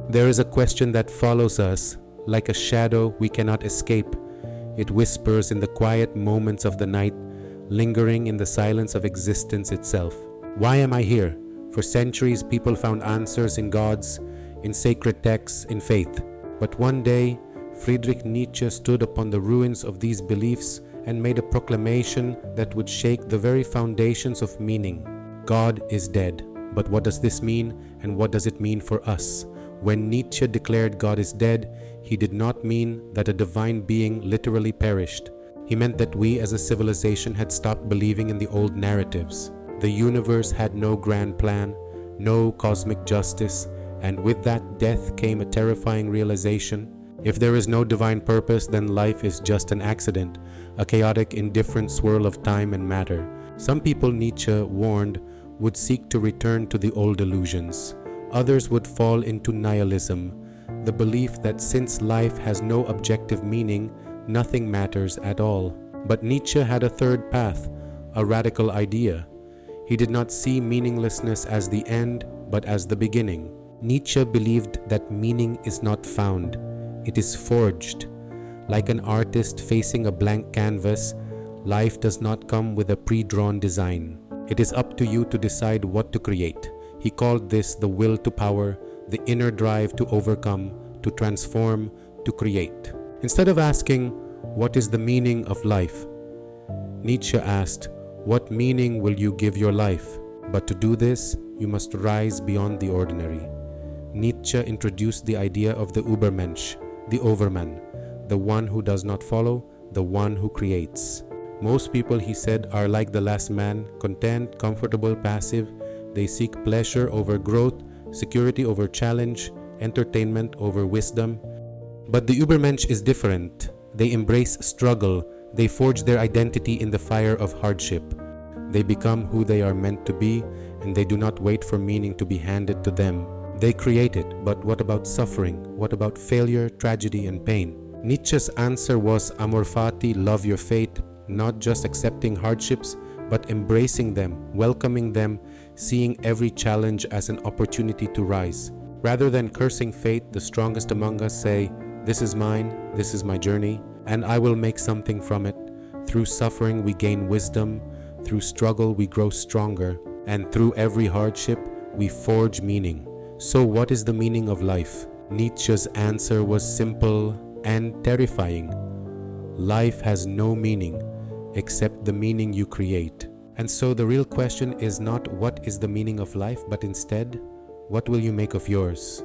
There is a question that follows us like a shadow we cannot escape. It whispers in the quiet moments of the night, lingering in the silence of existence itself. Why am I here? For centuries, people found answers in gods, in sacred texts, in faith. But one day, Friedrich Nietzsche stood upon the ruins of these beliefs and made a proclamation that would shake the very foundations of meaning. God is dead. But what does this mean, and what does it mean for us? When Nietzsche declared God is dead, he did not mean that a divine being literally perished. He meant that we as a civilization had stopped believing in the old narratives. The universe had no grand plan, no cosmic justice, and with that death came a terrifying realization. If there is no divine purpose, then life is just an accident, a chaotic, indifferent swirl of time and matter. Some people, Nietzsche warned, would seek to return to the old illusions. Others would fall into nihilism, the belief that since life has no objective meaning, nothing matters at all. But Nietzsche had a third path, a radical idea. He did not see meaninglessness as the end, but as the beginning. Nietzsche believed that meaning is not found, it is forged. Like an artist facing a blank canvas, life does not come with a pre-drawn design. It is up to you to decide what to create. He called this the will to power, the inner drive to overcome, to transform, to create. Instead of asking, what is the meaning of life? Nietzsche asked, what meaning will you give your life? But to do this, you must rise beyond the ordinary. Nietzsche introduced the idea of the Übermensch, the overman, the one who does not follow, the one who creates. Most people, he said, are like the last man, content, comfortable, passive. They seek pleasure over growth, security over challenge, entertainment over wisdom. But the Übermensch is different. They embrace struggle. They forge their identity in the fire of hardship. They become who they are meant to be, and they do not wait for meaning to be handed to them. They create it. But what about suffering? What about failure, tragedy, and pain? Nietzsche's answer was Amor Fati, love your fate, not just accepting hardships, but embracing them, welcoming them, seeing every challenge as an opportunity to rise. Rather than cursing fate, the strongest among us say, this is mine, this is my journey, and I will make something from it. Through suffering we gain wisdom, through struggle we grow stronger, and through every hardship we forge meaning. So what is the meaning of life? Nietzsche's answer was simple and terrifying. Life has no meaning except the meaning you create. And so the real question is not what is the meaning of life, but instead, what will you make of yours?